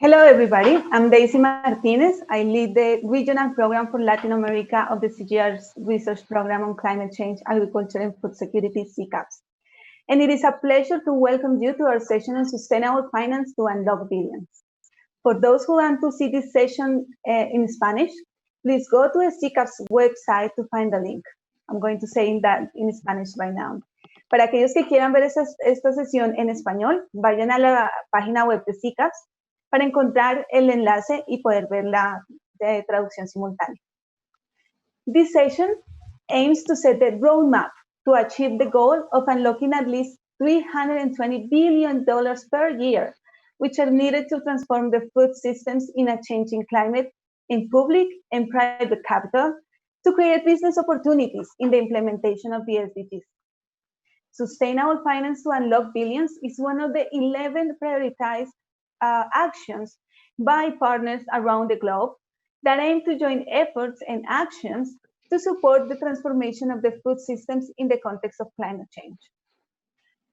Hello, everybody. I'm Deissy Martínez. I lead the regional program for Latin America of the CGR's research program on climate change, agriculture, and food security, CCAPS. And it is a pleasure to welcome you to our session on sustainable finance to unlock billions. For those who want to see this session in Spanish, please go to the CCAPS website to find the link. I'm going to say that in Spanish right now. Para aquellos que quieran ver esta sesión en español, vayan a la página web de CCAPS para encontrar el enlace y poder ver la traducción simultánea. This session aims to set the roadmap to achieve the goal of unlocking at least $320 billion per year, which are needed to transform the food systems in a changing climate in public and private capital to create business opportunities in the implementation of the SDGs. Sustainable finance to unlock billions is one of the 11 prioritized actions by partners around the globe that aim to join efforts and actions to support the transformation of the food systems in the context of climate change.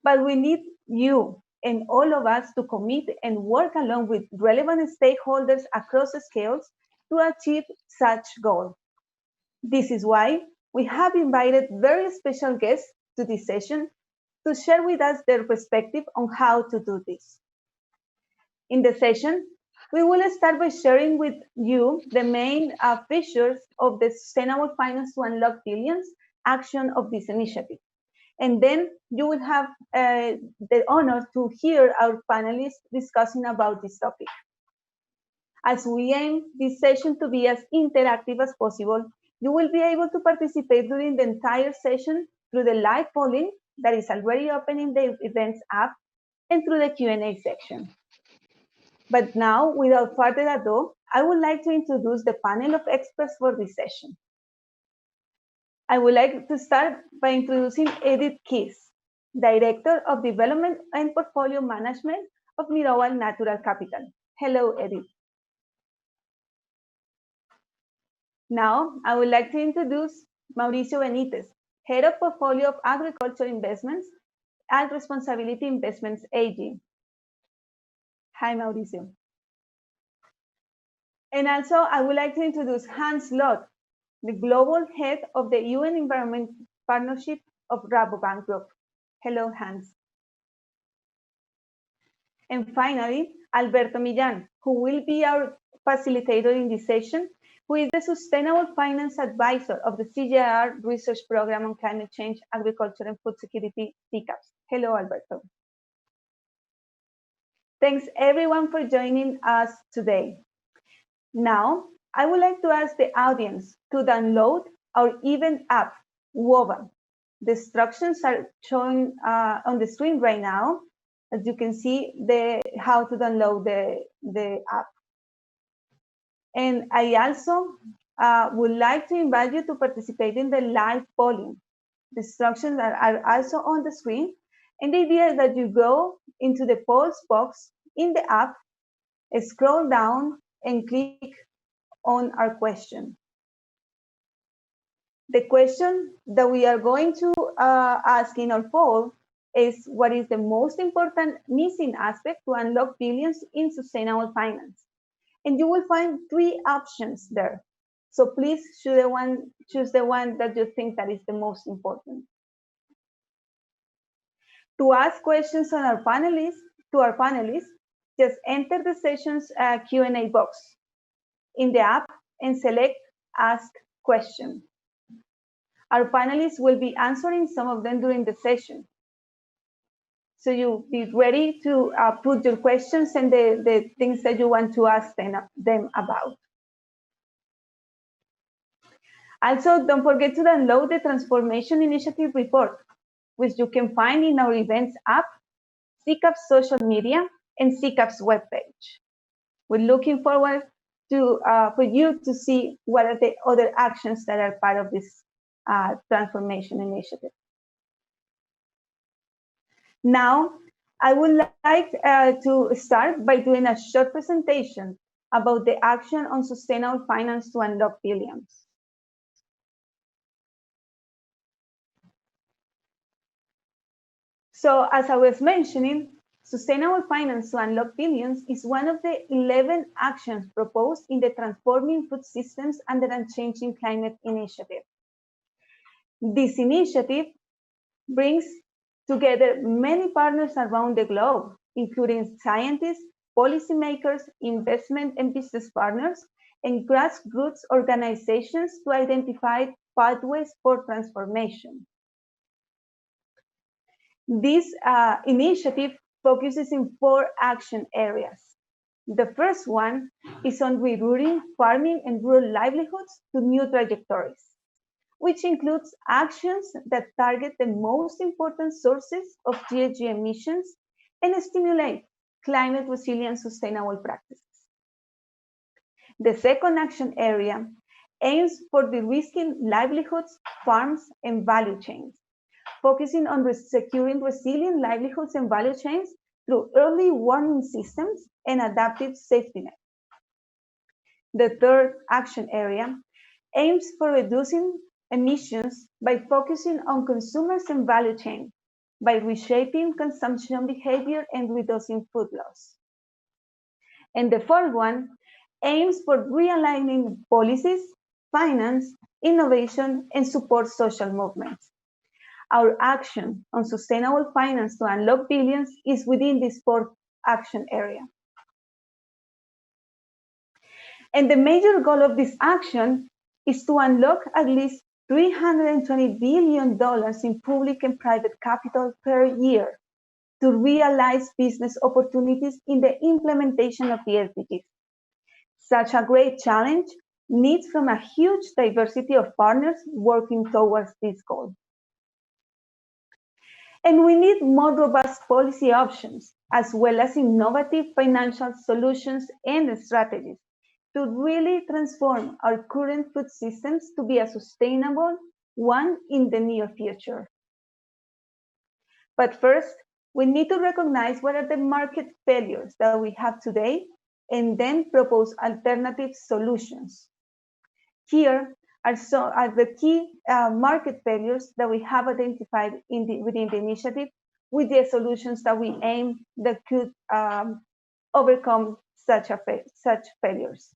But we need you and all of us to commit and work along with relevant stakeholders across the scales to achieve such goal. This is why we have invited very special guests to this session to share with us their perspective on how to do this. In the session, we will start by sharing with you the main features of the Sustainable Finance to Unlock Billions action of this initiative. And then you will have the honor to hear our panelists discussing about this topic. As we aim this session to be as interactive as possible, you will be able to participate during the entire session through the live polling that is already open in the events app and through the Q&A section. But now, without further ado, I would like to introduce the panel of experts for this session. I would like to start by introducing Edith Keys, Director of Development and Portfolio Management of Mirabal Natural Capital. Hello, Edith. Now, I would like to introduce Mauricio Benítez, Head of Portfolio of Agriculture Investments at Responsibility Investments AG. Hi, Mauricio. And also, I would like to introduce Hans Loth, the Global Head of the UN Environment Partnership of Rabobank Group. Hello, Hans. And finally, Alberto Millán, who will be our facilitator in this session, who is the Sustainable Finance Advisor of the CGR Research Program on Climate Change, Agriculture, and Food Security, CCAPS. Hello, Alberto. Thanks everyone for joining us today. Now, I would like to ask the audience to download our event app, WOBA. The instructions are shown on the screen right now. As you can see, how to download the app. And I also would like to invite you to participate in the live polling. The instructions are also on the screen. And the idea is that you go into the polls box in the app, scroll down, and click on our question. The question that we are going to ask in our poll is, what is the most important missing aspect to unlock billions in sustainable finance? And you will find 3 options there. So please choose the one that you think that is the most important. To ask questions on our panelists, just enter the session's Q&A box in the app and select Ask Question. Our panelists will be answering some of them during the session. So you be ready to put your questions and the things that you want to ask them about. Also, don't forget to download the Transformation Initiative report, which you can find in our events app, CCAPS social media, and CCAPS webpage. We're looking forward to for you to see what are the other actions that are part of this transformation initiative. Now, I would like to start by doing a short presentation about the action on sustainable finance to unlock billions. So as I was mentioning, Sustainable finance to unlock billions is one of the 11 actions proposed in the Transforming Food Systems under a Changing Climate initiative. This initiative brings together many partners around the globe, including scientists, policymakers, investment and business partners, and grassroots organizations to identify pathways for transformation. This initiative focuses in 4 action areas. The first one is on rerouting farming and rural livelihoods to new trajectories, which includes actions that target the most important sources of GHG emissions and stimulate climate resilient sustainable practices. The second action area aims for de-risking livelihoods, farms, and value chains, focusing on securing resilient livelihoods and value chains through early warning systems and adaptive safety nets. The third action area aims for reducing emissions by focusing on consumers and value chain, by reshaping consumption behavior and reducing food loss. And the fourth one aims for realigning policies, finance, innovation, and support social movements. Our action on sustainable finance to unlock billions is within this fourth action area. And the major goal of this action is to unlock at least $320 billion in public and private capital per year to realize business opportunities in the implementation of the SDGs. Such a great challenge needs from a huge diversity of partners working towards this goal. And we need more robust policy options, as well as innovative financial solutions and strategies to really transform our current food systems to be a sustainable one in the near future. But first, we need to recognize what are the market failures that we have today and then propose alternative solutions. Here are the key market failures that we have identified within the initiative with the solutions that we aim that could overcome such failures.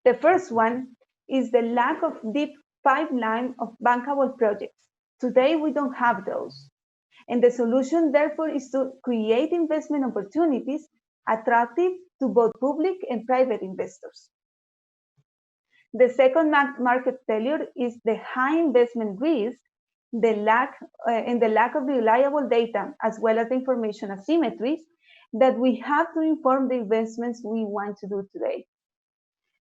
The first one is the lack of deep pipeline of bankable projects. Today, we don't have those. And the solution, therefore, is to create investment opportunities attractive to both public and private investors. The second market failure is the high investment risk, the lack of reliable data, as well as the information asymmetries that we have to inform the investments we want to do today.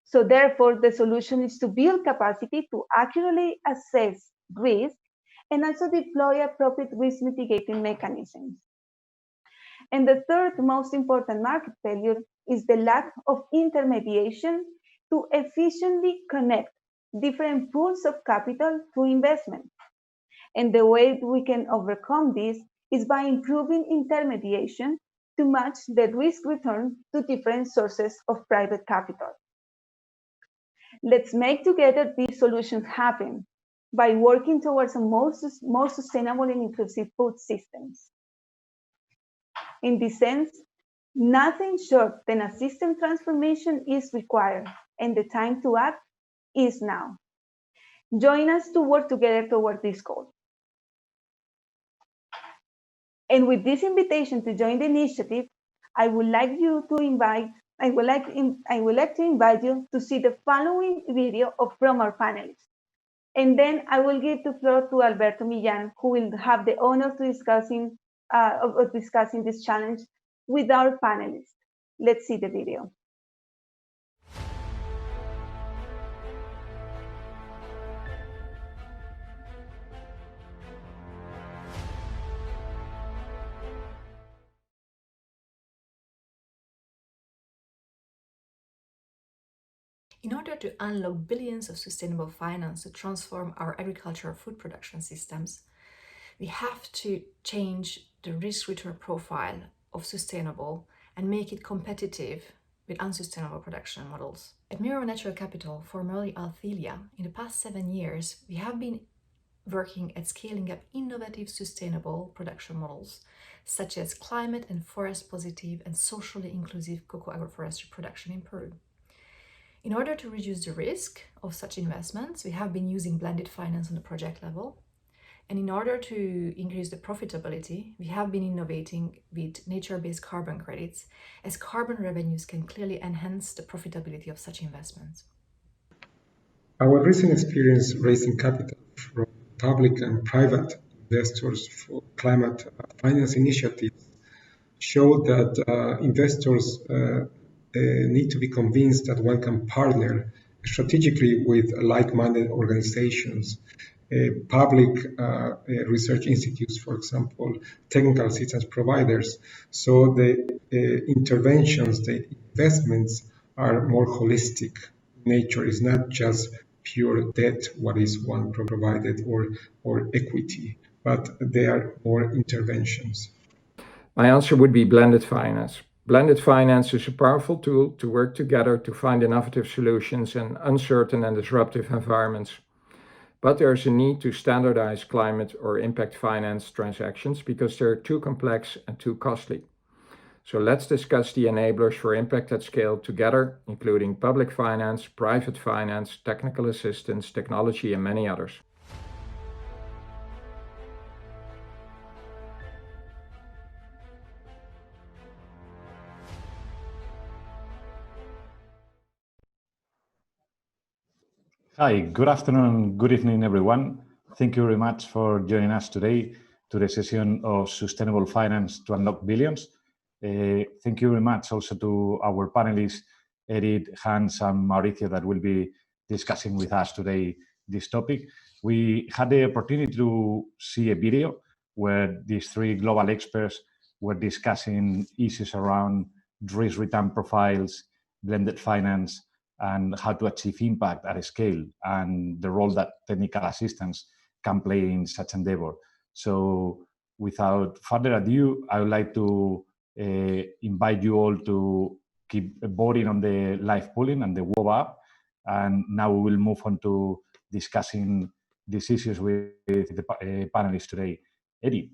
So therefore, the solution is to build capacity to accurately assess risk and also deploy appropriate risk mitigating mechanisms. And the third most important market failure is the lack of intermediation to efficiently connect different pools of capital to investment. And the way we can overcome this is by improving intermediation to match the risk return to different sources of private capital. Let's make together these solutions happen by working towards a more sustainable and inclusive food systems. In this sense, nothing short than a system transformation is required, and the time to act is now. Join us to work together toward this goal. And with this invitation to join the initiative, I would like to invite you to see the following video from our panelists. And then I will give the floor to Alberto Millán, who will have the honor of discussing this challenge with our panelists. Let's see the video. In order to unlock billions of sustainable finance to transform our agricultural food production systems, we have to change the risk-return profile of sustainable and make it competitive with unsustainable production models. At Miro Natural Capital, formerly Althelia, in the past 7 years, we have been working at scaling up innovative, sustainable production models, such as climate and forest positive and socially inclusive cocoa agroforestry production in Peru. In order to reduce the risk of such investments, we have been using blended finance on the project level. And in order to increase the profitability, we have been innovating with nature-based carbon credits, as carbon revenues can clearly enhance the profitability of such investments. Our recent experience raising capital from public and private investors for climate finance initiatives show that investors need to be convinced that one can partner strategically with like-minded organizations, public research institutes, for example, technical assistance providers. So the interventions, the investments are more holistic. Nature is not just pure debt, what is one provided, or equity, but there are more interventions. My answer would be blended finance. Blended finance is a powerful tool to work together to find innovative solutions in uncertain and disruptive environments. But there's a need to standardize climate or impact finance transactions because they're too complex and too costly. So let's discuss the enablers for impact at scale together, including public finance, private finance, technical assistance, technology, and many others. Hi, good afternoon, good evening, everyone. Thank you very much for joining us today to the session of Sustainable Finance to Unlock Billions. Thank you very much also to our panelists, Edith, Hans, and Mauricio, that will be discussing with us today this topic. We had the opportunity to see a video where these three global experts were discussing issues around risk return profiles, blended finance, and how to achieve impact at a scale, and the role that technical assistance can play in such endeavor. So without further ado, I would like to invite you all to keep voting on the live polling and the web app. And now we will move on to discussing these issues with the panelists today. Edith,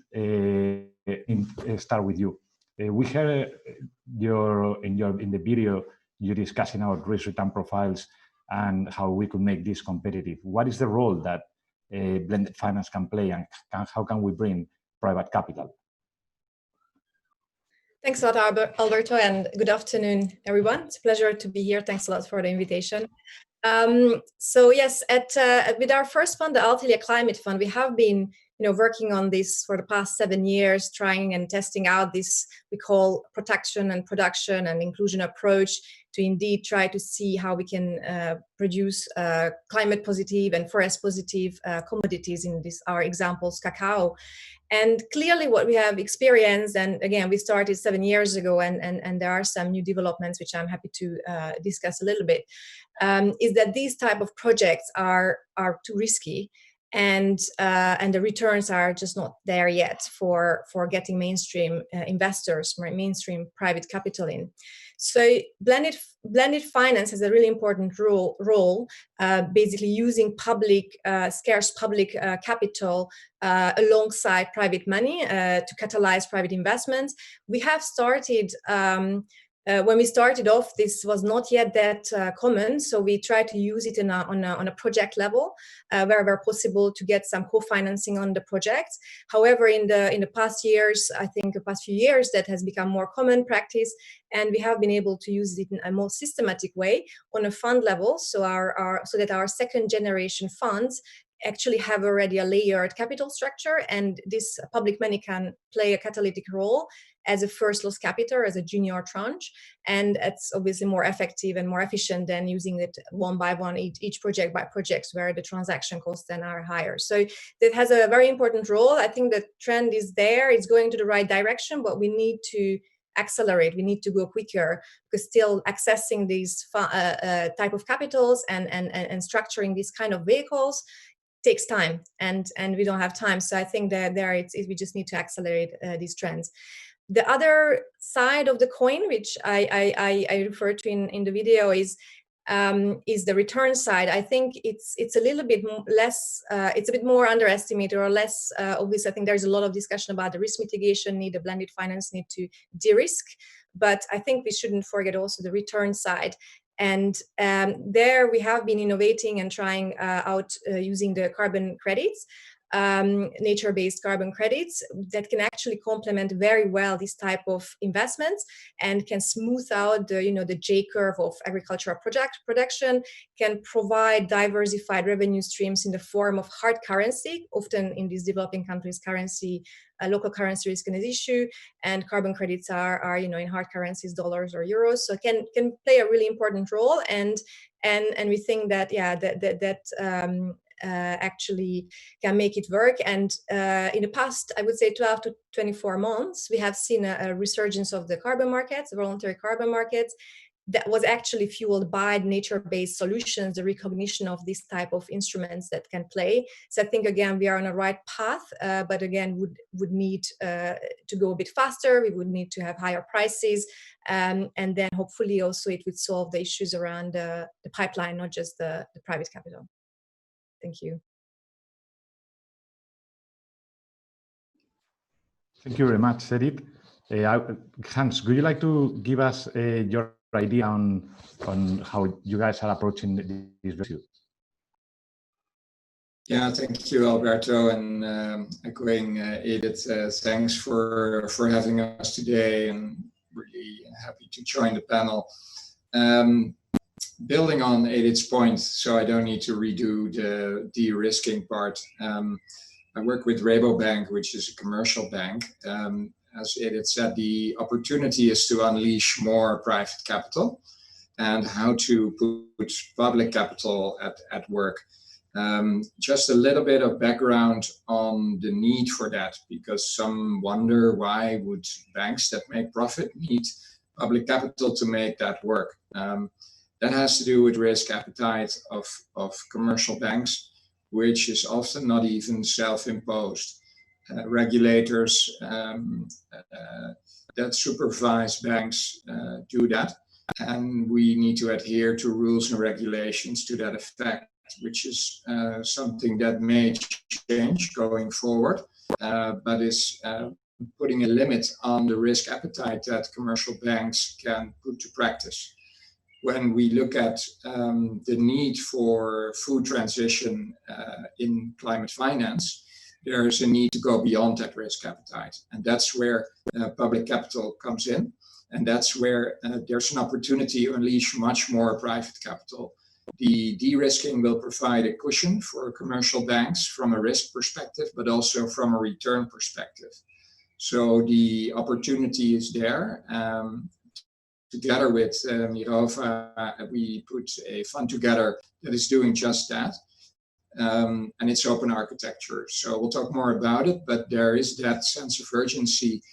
start with you. We heard in the video you're discussing our risk return profiles and how we could make this competitive. What is the role that blended finance can play, and how can we bring private capital? Thanks a lot, Alberto, and good afternoon, everyone. It's a pleasure to be here. Thanks a lot for the invitation. So yes, with our first fund, the Altelia Climate Fund, we have been working on this for the past 7 years, trying and testing out this we call protection and production and inclusion approach to indeed try to see how we can produce climate positive and forest positive commodities, in our examples, cacao. And clearly what we have experienced, and again, we started 7 years ago, and there are some new developments which I'm happy to discuss a little bit, is that these type of projects are too risky, and the returns are just not there yet for getting mainstream investors, mainstream private capital in. So blended finance has a really important role, basically using scarce public capital alongside private money to catalyze private investments. We have started. When we started off, this was not yet that common, so we tried to use it on a project level, wherever possible, to get some co-financing on the projects. However, in the past years, I think the past few years, that has become more common practice, and we have been able to use it in a more systematic way on a fund level, so that our second generation funds actually have already a layered capital structure, and this public money can play a catalytic role as a first loss capital, as a junior tranche, and it's obviously more effective and more efficient than using it one by one, each project by project, where the transaction costs then are higher. So that has a very important role. I think the trend is there, it's going to the right direction, but we need to accelerate, we need to go quicker, because still accessing these type of capitals and structuring these kind of vehicles takes time, and we don't have time. So I think that we just need to accelerate these trends. The other side of the coin, which I refer to in the video, is is the return side. I think it's a little bit less, it's a bit more underestimated or less obvious. I think there's a lot of discussion about the risk mitigation need, the blended finance need to de-risk, but I think we shouldn't forget also the return side. And there we have been innovating and trying out using the carbon credits, nature-based carbon credits that can actually complement very well this type of investments and can smooth out the, the J-curve of agricultural production, can provide diversified revenue streams in the form of hard currency. Often in these developing countries, currency, local currency risk is an issue, and carbon credits are in hard currencies, dollars or euros. So can play a really important role, and we think that actually can make it work. And in the past, I would say 12 to 24 months, we have seen a resurgence of the carbon markets, voluntary carbon markets, that was actually fueled by nature-based solutions, the recognition of this type of instruments that can play. So I think, again, we are on the right path, but again, would need to go a bit faster. We would need to have higher prices. And then hopefully also it would solve the issues around the pipeline, not just the private capital. Thank you. Thank you very much, Edith. Hans, would you like to give us your idea on how you guys are approaching this issue? Yeah, thank you, Alberto, and echoing Edith, thanks for having us today, and really happy to join the panel. Building on Edith's point, so I don't need to redo the de-risking part. I work with Rabobank, which is a commercial bank. As Edith said, the opportunity is to unleash more private capital and how to put public capital at work. Just a little bit of background on the need for that, because some wonder why would banks that make profit need public capital to make that work. That has to do with risk appetite of commercial banks, which is often not even self-imposed. Regulators that supervise banks do that, and we need to adhere to rules and regulations to that effect, which is something that may change going forward, but is putting a limit on the risk appetite that commercial banks can put to practice. When we look at the need for food transition in climate finance, there is a need to go beyond that risk appetite. And that's where public capital comes in. And that's where there's an opportunity to unleash much more private capital. The de-risking will provide a cushion for commercial banks from a risk perspective, but also from a return perspective. So the opportunity is there. Together with Mirova, we put a fund together that is doing just that. And it's open architecture. So we'll talk more about it, but there is that sense of urgency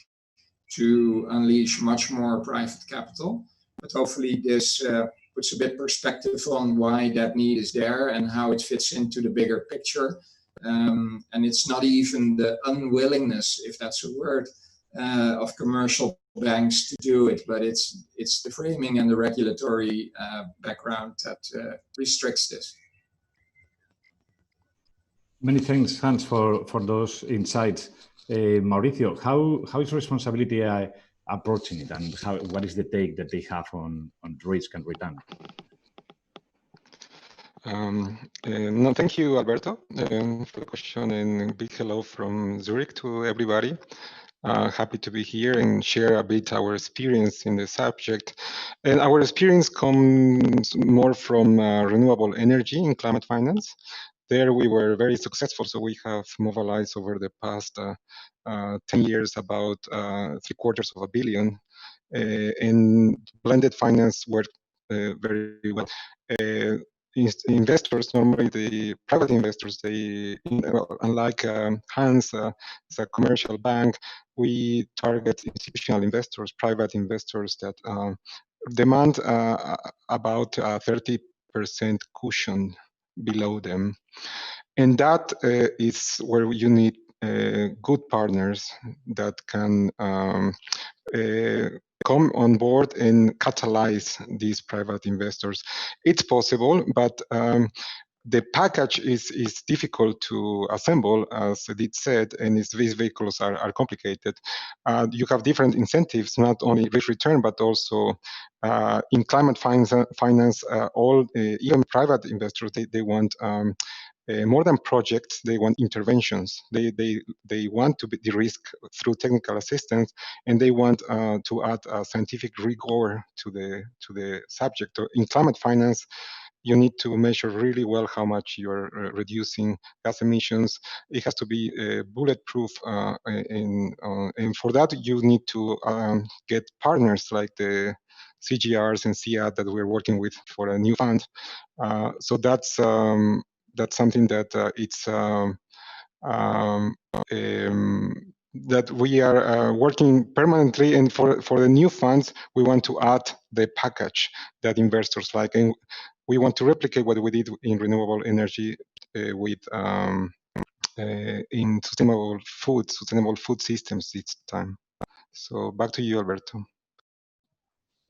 to unleash much more private capital. But hopefully this puts a bit perspective on why that need is there and how it fits into the bigger picture. And it's not even the unwillingness, if that's a word, of commercial banks to do it, but it's the framing and the regulatory background that restricts this. Many thanks, Hans, for those insights. Mauricio, how is responsibility approaching it, and what is the take that they have on risk and return? No, thank you, Alberto, for the question, and big hello from Zurich to everybody. Happy to be here and share a bit our experience in the subject. And our experience comes more from renewable energy in climate finance. There we were very successful, so we have mobilized over the past 10 years about $750 million. And blended finance worked very well. Investors, normally the private investors, unlike Hans, it's a commercial bank, we target institutional investors, private investors that demand about 30% cushion below them. And that is where you need good partners that can come on board and catalyze these private investors. It's possible, but the package is difficult to assemble, as Edith said, and these vehicles are complicated. You have different incentives, not only risk return, but also in climate finance, even private investors, they want more than projects, they want interventions. They want to be de-risk through technical assistance, and they want to add scientific rigor to the subject. In climate finance, you need to measure really well how much you're reducing gas emissions. It has to be bulletproof, and for that you need to get partners like the CGRs and CIAT that we're working with for a new fund. So that's something that that we are working permanently, and for the new funds, we want to add the package that investors like, and we want to replicate what we did in renewable energy with in sustainable food systems this time. So back to you, Alberto.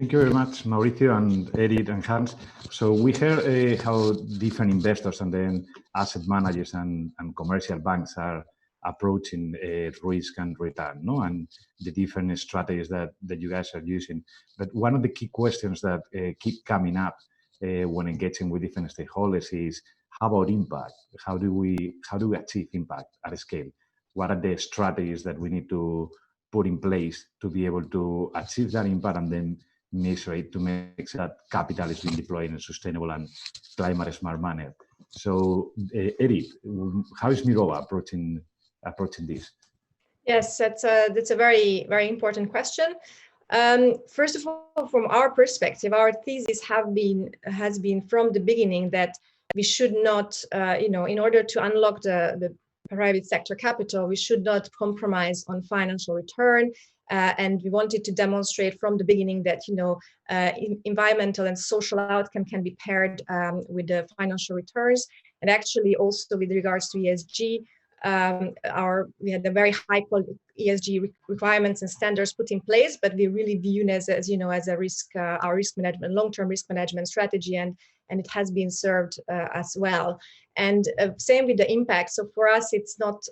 Thank you very much, Mauricio and Edith and Hans. So we heard how different investors and then asset managers and commercial banks are approaching risk and return, no? And the different strategies that you guys are using. But one of the key questions that keep coming up when engaging with different stakeholders is, how about impact? How do we achieve impact at scale? What are the strategies that we need to put in place to be able to achieve that impact and then measure it to make sure that capital is being deployed in a sustainable and climate smart manner? So, Edith, how is Mirova approaching this? Yes, that's a very, very important question. First of all, from our perspective, our thesis has been from the beginning that we should not, in order to unlock the private sector capital, we should not compromise on financial return. And we wanted to demonstrate from the beginning that environmental and social outcome can be paired with the financial returns. And actually also with regards to ESG, we had a very high quality ESG requirements and standards put in place, but we really view as a risk, our risk management, long-term risk management strategy, and it has been served as well. And same with the impact. So for us, it's not,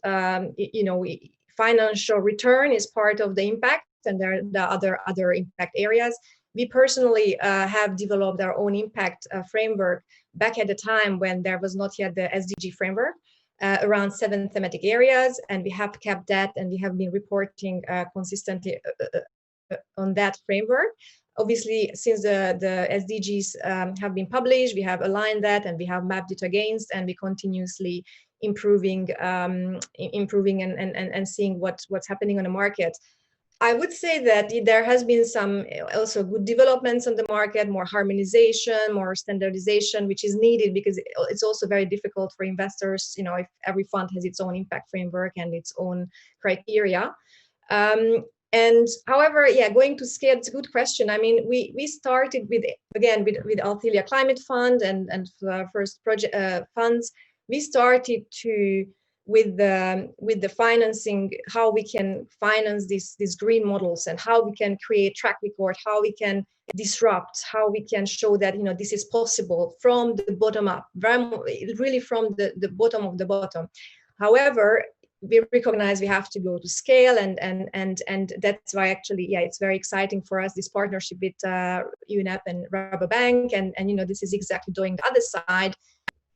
financial return is part of the impact, and there are the other impact areas. We personally have developed our own impact framework back at the time when there was not yet the SDG framework, around 7 thematic areas, and we have kept that, and we have been reporting consistently on that framework. Obviously, since the SDGs have been published, we have aligned that, and we have mapped it against, and we continuously improving and seeing what's happening on the market. I would say that there has been some also good developments on the market, more harmonization, more standardization, which is needed because it's also very difficult for investors, if every fund has its own impact framework and its own criteria. And however, going to scale, it's a good question. I mean, we started with Althelia Climate Fund and first project funds. We started with the financing, how we can finance these green models and how we can create track record, how we can disrupt, how we can show that this is possible from the bottom up, really from the bottom of the bottom. However, we recognize we have to go to scale, and that's why actually it's very exciting for us, this partnership with UNEP and Rabobank, and this is exactly doing the other side,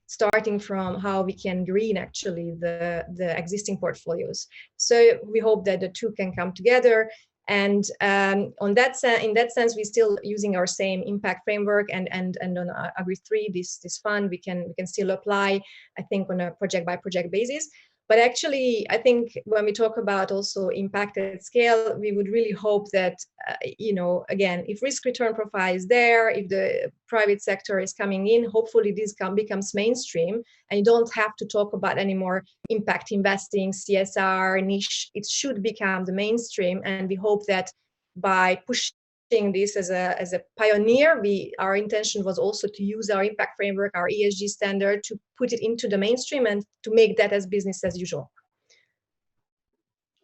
starting from how we can green actually the existing portfolios. So we hope that the two can come together, and in that sense, we're still using our same impact framework, and on Agri3, this fund, we can still apply, I think, on a project by project basis. But actually, I think when we talk about also impact at scale, we would really hope that, again, if risk return profile is there, if the private sector is coming in, hopefully this becomes mainstream, and you don't have to talk about anymore impact investing, CSR, niche. It should become the mainstream, and we hope that by pushing this as a pioneer, our intention was also to use our impact framework, our ESG standard, to put it into the mainstream and to make that as business as usual.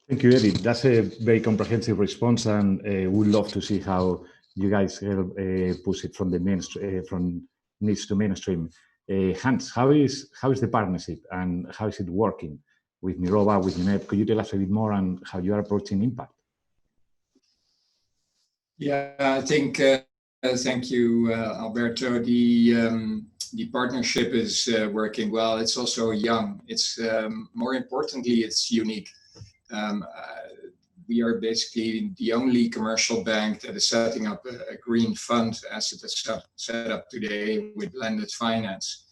Thank you, Edith. That's a very comprehensive response, and we'd love to see how you guys help push it from the from niche to mainstream. Hans, how is the partnership and how is it working with Mirova, with UNEP? Could you tell us a bit more on how you are approaching impact? Yeah, I think. Thank you, Alberto. The partnership is working well. It's also young. It's more importantly, it's unique. We are basically the only commercial bank that is setting up a green fund as it is set up today with blended finance.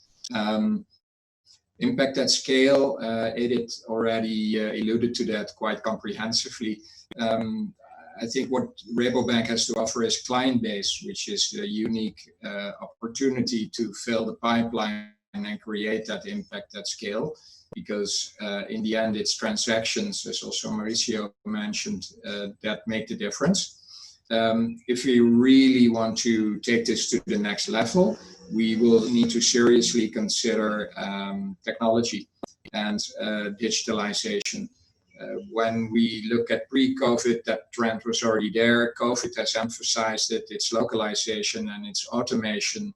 Impact at scale, Edith already alluded to that quite comprehensively. I think what Rabobank has to offer is client base, which is a unique opportunity to fill the pipeline and create that impact at scale. Because in the end, it's transactions, as also Mauricio mentioned, that make the difference. If we really want to take this to the next level, we will need to seriously consider technology and digitalization. When we look at pre-COVID, that trend was already there. COVID has emphasized it, its localization and its automation,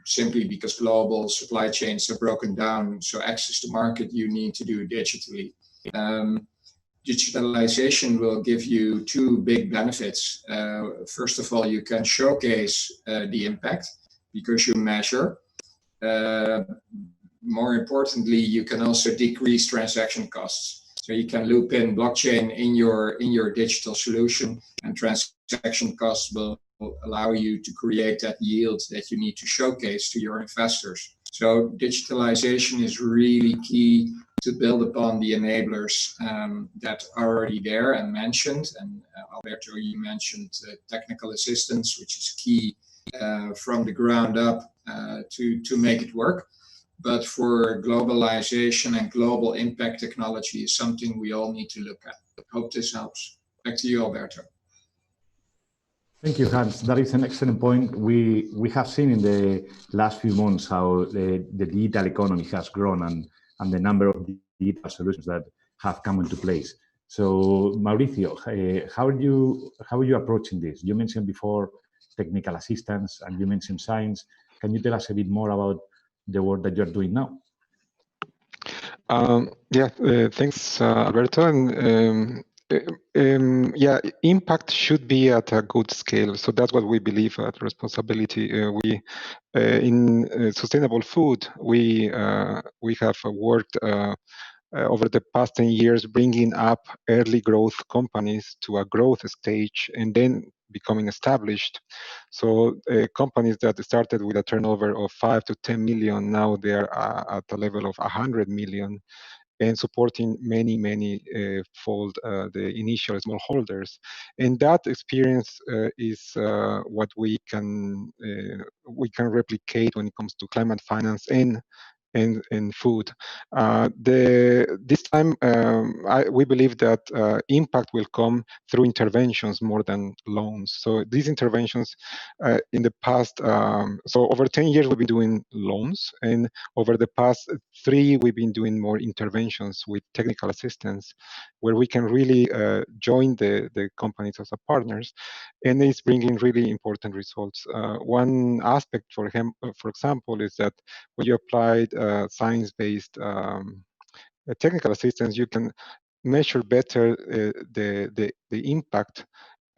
simply because global supply chains are broken down. So access to market you need to do digitally. Digitalization will give you two big benefits. First of all, you can showcase the impact because you measure. More importantly, you can also decrease transaction costs. So you can loop in blockchain in your digital solution, and transaction costs will allow you to create that yield that you need to showcase to your investors. So digitalization is really key to build upon the enablers that are already there and mentioned. And Alberto, you mentioned technical assistance, which is key from the ground up to make it work. But for globalization and global impact, technology is something we all need to look at. Hope this helps. Back to you, Alberto. Thank you, Hans. That is an excellent point. We have seen in the last few months how the digital economy has grown and the number of digital solutions that have come into place. So, Mauricio, how are you approaching this? You mentioned before technical assistance and you mentioned science. Can you tell us a bit more about the work that you're doing now? Thanks, Alberto. And yeah, impact should be at a good scale. So that's what we believe at Responsibility. In sustainable food, we have worked over the past 10 years bringing up early growth companies to a growth stage and then becoming established. So companies that started with a turnover of 5 to 10 million, now they're at a level of 100 million. And supporting many fold the initial smallholders, and that experience is what we can replicate when it comes to climate finance and food. This time, we believe that impact will come through interventions more than loans. So these interventions in the past, so over 10 years, we've been doing loans, and over the past 3, we've been doing more interventions with technical assistance, where we can really join the companies as a partners, and it's bringing really important results. One aspect, for example, is that when you applied science-based technical assistance, you can measure better the impact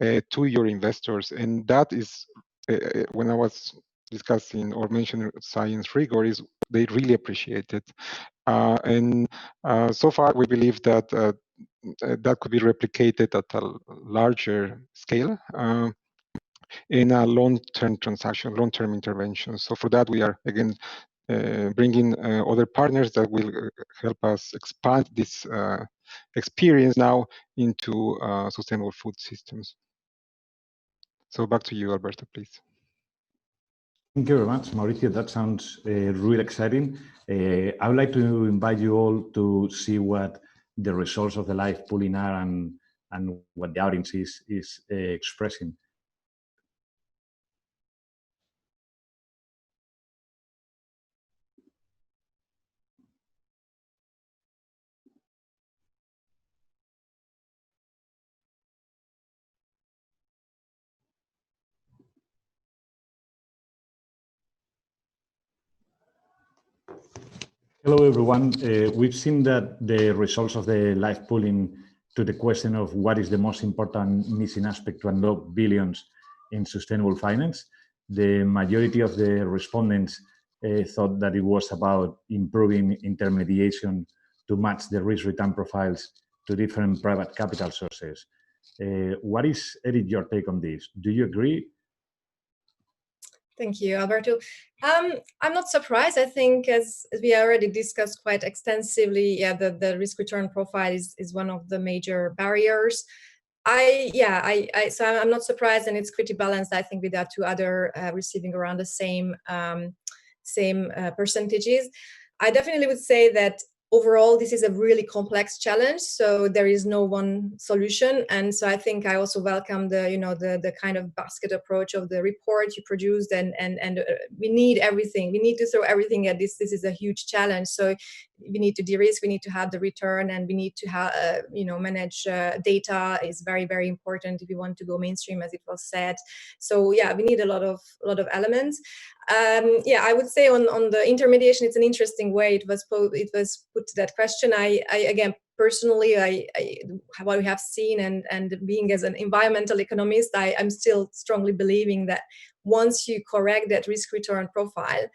to your investors, and that is when I was discussing or mentioning science rigor, is they really appreciate it, and so far we believe that that could be replicated at a larger scale. In a long-term transaction, long-term intervention. So for that, we are again bringing other partners that will help us expand this experience now into sustainable food systems. So back to you, Alberto, please. Thank you very much, Mauricio. That sounds really exciting. I would like to invite you all to see what the results of the live polling are and what the audience is expressing. Hello, everyone. We've seen that the results of the live polling to the question of what is the most important missing aspect to unlock billions in sustainable finance. The majority of the respondents thought that it was about improving intermediation to match the risk-return profiles to different private capital sources. What is, Edith, your take on this? Do you agree? Thank you, Alberto. I'm not surprised. I think, as we already discussed quite extensively, the risk-return profile is one of the major barriers. So I'm not surprised, and it's pretty balanced. I think with our two other receiving around the same percentages. I definitely would say that overall, this is a really complex challenge. So there is no one solution, and so I think I also welcome the kind of basket approach of the report you produced, and we need everything. We need to throw everything at this. This is a huge challenge. So we need to de-risk. We need to have the return, and we need to have manage data is very, very important if we want to go mainstream, as it was said. So yeah, we need a lot of elements. I would say on the intermediation, it's an interesting way it was put to that question. I again, personally, what we have seen and being as an environmental economist, I'm still strongly believing that once you correct that risk return profile,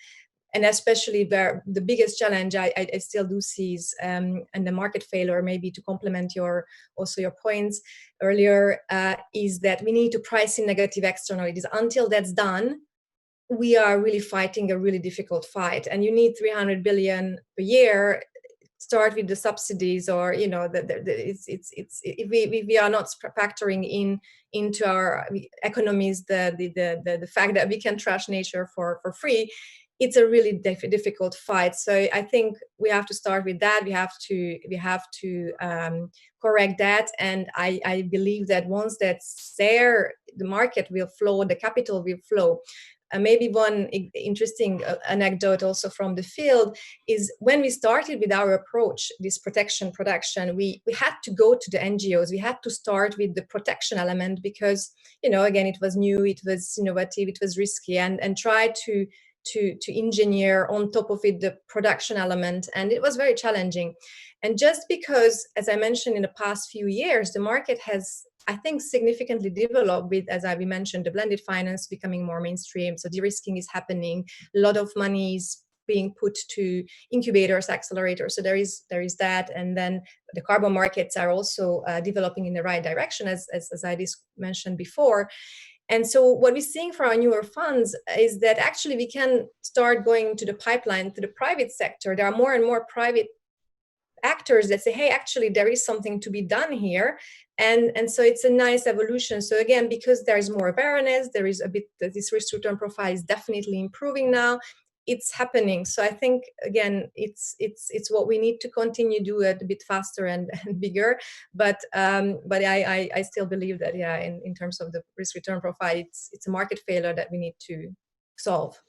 and especially where the biggest challenge I still do see is, and the market failure, maybe to complement your points earlier, is that we need to price in negative externalities. Until that's done, we are really fighting a really difficult fight, and you need 300 billion per year. Start with the subsidies, or if we are not factoring into our economies the fact that we can trash nature for free, it's a really difficult fight. So I think we have to start with that. We have to correct that, and I believe that once that's there, the market will flow, the capital will flow. Maybe one interesting anecdote also from the field is when we started with our approach, this protection production, we had to go to the NGOs. We had to start with the protection element because, again, it was new, it was innovative, it was risky, and try to engineer on top of it the production element, and it was very challenging. And just because, as I mentioned, in the past few years, the market has, I think, significantly developed with, as we mentioned, the blended finance becoming more mainstream. So de-risking is happening. A lot of money is being put to incubators, accelerators. So there is that. And then the carbon markets are also developing in the right direction, as I mentioned before. And so what we're seeing for our newer funds is that actually we can start going to the pipeline, to the private sector. There are more and more private actors that say, hey, actually there is something to be done here, and so it's a nice evolution. So again, because there's more awareness, there is a bit, this risk return profile is definitely improving now. It's happening. So I think again, it's what we need to continue do it a bit faster and bigger. But I still believe that in terms of the risk return profile, it's a market failure that we need to solve.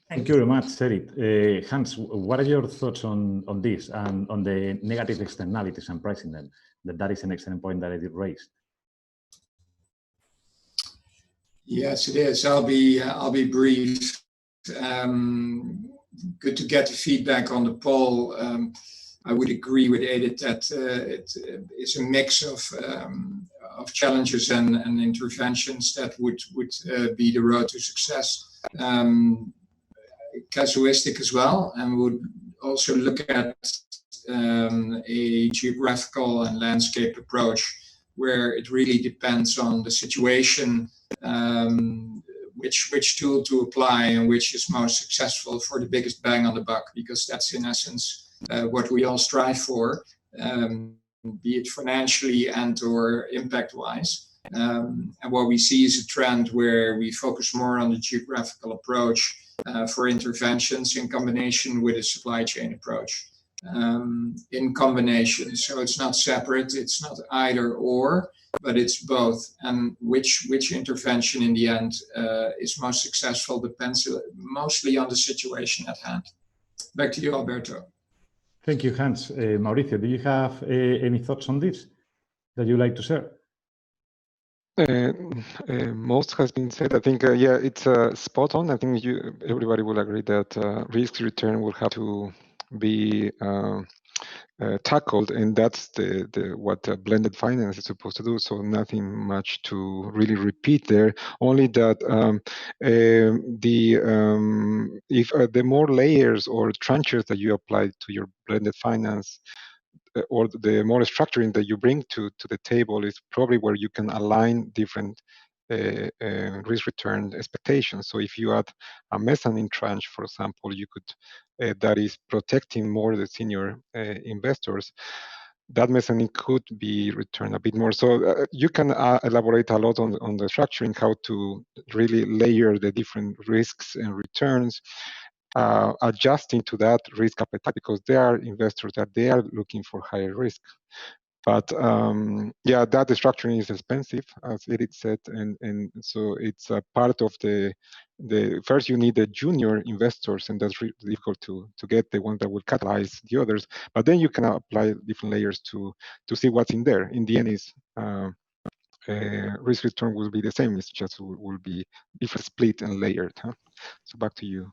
Thank you very much, Edith. Hans, what are your thoughts on this and on the negative externalities and pricing them? That is an excellent point that Edith raised. Yes, it is. I'll be brief. Good to get the feedback on the poll. I would agree with Edith that it is a mix of challenges and interventions that would be the road to success. Casuistic as well, and would also look at a geographical and landscape approach where it really depends on the situation, which tool to apply and which is most successful for the biggest bang on the buck, because that's in essence what we all strive for, be it financially and or impact wise. And what we see is a trend where we focus more on the geographical approach for interventions in combination with a supply chain approach. In combination, so it's not separate, it's not either or, but it's both. And which intervention in the end is most successful depends mostly on the situation at hand. Back to you, Alberto. Thank you, Hans. Mauricio, do you have any thoughts on this that you'd like to share? Most has been said. I think, it's spot on. I think everybody will agree that risk return will have to be tackled, and that's what blended finance is supposed to do. So nothing much to really repeat there. Only that if the more layers or tranches that you apply to your blended finance, or the more structuring that you bring to the table, is probably where you can align different risk return expectations. So if you add a mezzanine tranche, for example, you could that is protecting more the senior investors, that mezzanine could be returned a bit more. So you can elaborate a lot on the structuring, how to really layer the different risks and returns, adjusting to that risk appetite, because there are investors that they are looking for higher risk. But yeah, that structuring is expensive, as Edith said, and so it's a part of the first you need the junior investors, and that's really difficult to get the ones that will catalyze the others. But then you can apply different layers to see what's in there. In the end, is risk return will be the same. It's just will be different, split and layered. Huh? So back to you,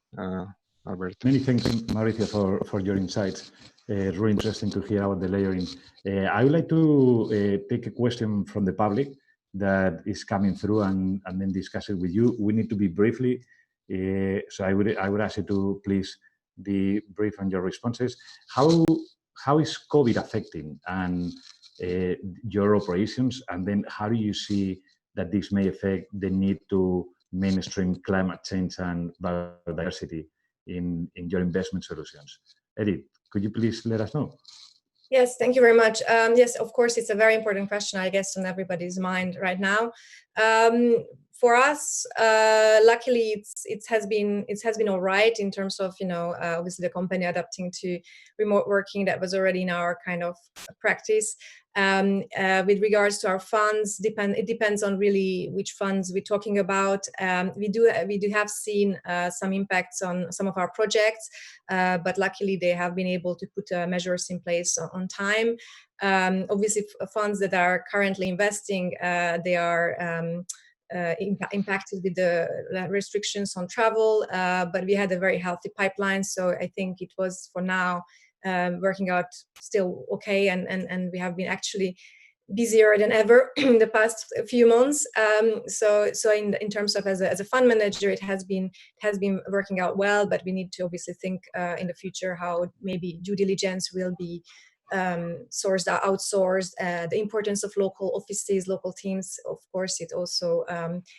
Alberto. Many thanks, Mauricio, for your insights. Really interesting to hear about the layering. I would like to take a question from the public that is coming through and then discuss it with you. We need to be briefly, so I would ask you to please be brief on your responses. How is COVID affecting and your operations, and then how do you see that this may affect the need to mainstream climate change and biodiversity in your investment solutions? Edith, could you please let us know? Yes, thank you very much. Yes, of course, it's a very important question, I guess, on everybody's mind right now. For us, luckily, it has been all right in terms of, obviously the company adapting to remote working. That was already in our kind of practice. With regards to our funds, it depends on really which funds we're talking about. We do have seen some impacts on some of our projects, but luckily they have been able to put measures in place on time. Obviously, funds that are currently investing, they are impacted with the restrictions on travel, but we had a very healthy pipeline, so I think it was for now working out still okay, and we have been actually busier than ever in the past few months. So in terms of as a fund manager, it has been working out well, but we need to obviously think in the future how maybe due diligence will be outsourced, the importance of local offices, local teams. Of course, it also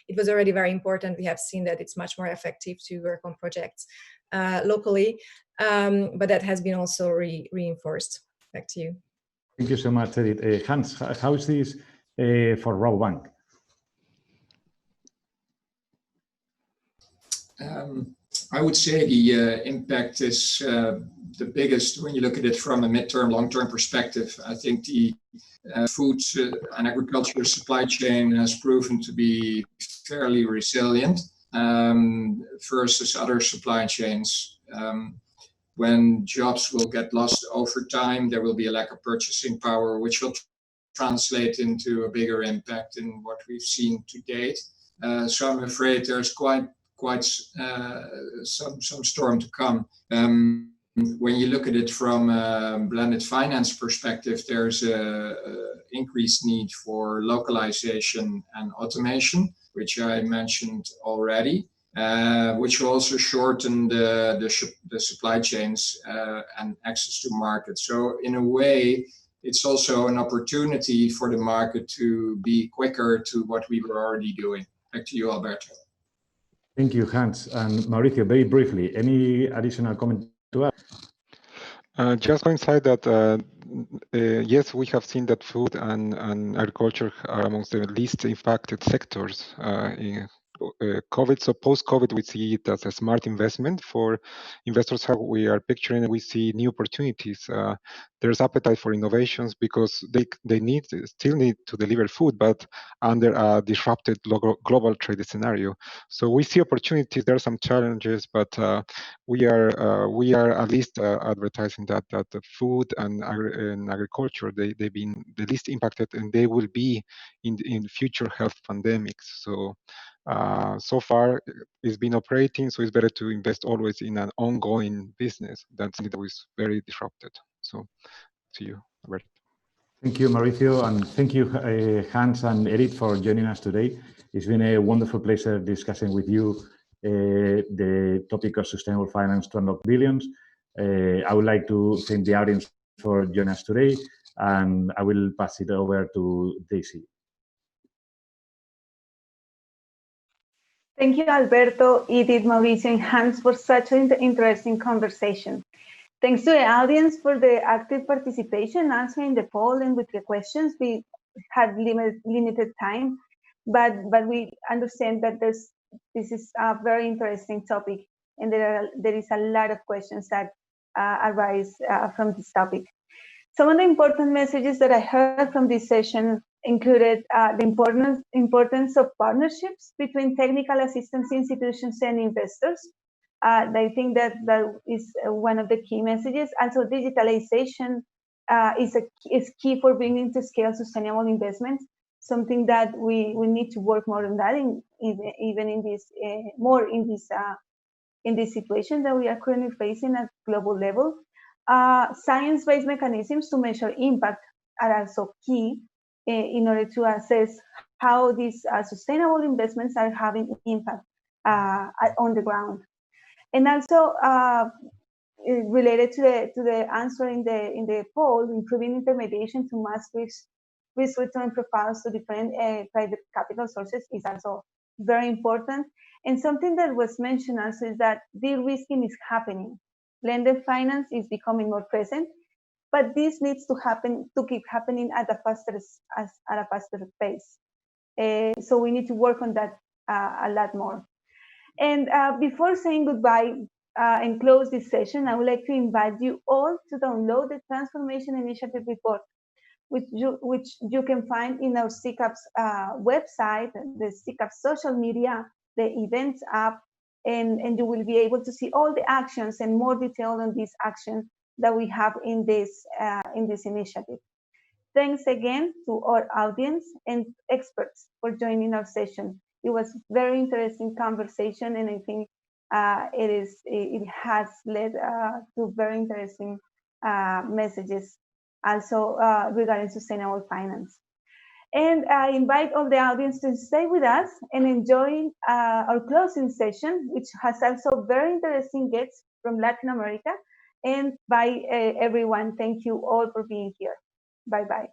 it was already very important. We have seen that it's much more effective to work on projects locally, but that has been also reinforced. Back to you. Thank you so much, Edith. Hans, how is this for Rabobank? I would say the impact is the biggest when you look at it from a midterm, long-term perspective. I think the food and agriculture supply chain has proven to be fairly resilient versus other supply chains. When jobs will get lost over time, there will be a lack of purchasing power, which will translate into a bigger impact in what we've seen to date. So I'm afraid there's quite some storm to come. When you look at it from a blended finance perspective, there's a increased need for localization and automation, which I mentioned already, which will also shorten the supply chains and access to markets. So in a way, it's also an opportunity for the market to be quicker to what we were already doing. Back to you, Alberto. Thank you, Hans. And Mauricio, very briefly, any additional comment to add? Just to inside that, yes, we have seen that food and agriculture are amongst the least impacted sectors in COVID. So post-COVID, we see it as a smart investment for investors. How we are picturing, we see new opportunities. There's appetite for innovations because they still need to deliver food, but under a disrupted global trade scenario. So we see opportunities. There are some challenges, but we are at least advertising that the food and agriculture they've been the least impacted, and they will be in future health pandemics. So So far, it's been operating, so it's better to invest always in an ongoing business than something that is very disrupted. So, to you, Alberto. Thank you, Mauricio, and thank you, Hans and Eric, for joining us today. It's been a wonderful pleasure discussing with you the topic of sustainable finance to unlock billions. I would like to thank the audience for joining us today, and I will pass it over to Deissy. Thank you, Alberto, Edith, Mauricio, and Hans for such an interesting conversation. Thanks to the audience for the active participation, answering the poll and with the questions. We had limited time, but we understand that this is a very interesting topic, and there is a lot of questions that arise from this topic. Some of the important messages that I heard from this session included the importance of partnerships between technical assistance institutions and investors. I think that is one of the key messages. Also, digitalization is key for bringing to scale sustainable investments. Something that we need to work more on that, even in this in this situation that we are currently facing at global level. Science-based mechanisms to measure impact are also key in order to assess how these sustainable investments are having impact on the ground. And also related to the answer in the poll, improving intermediation to mass risk return profiles to different private capital sources is also very important. And something that was mentioned also is that de-risking is happening. Blended finance is becoming more present, but this needs to keep happening at a faster pace. So we need to work on that a lot more. And before saying goodbye and close this session, I would like to invite you all to download the Transformation Initiative report, which you can find in our CCAP's website, the CCAP social media, the events app, and you will be able to see all the actions and more detail on these actions that we have in this initiative. Thanks again to our audience and experts for joining our session. It was very interesting conversation, and I think it has led to very interesting messages also regarding sustainable finance. And I invite all the audience to stay with us and enjoy our closing session, which has also very interesting guests from Latin America. And bye, everyone. Thank you all for being here. Bye-bye.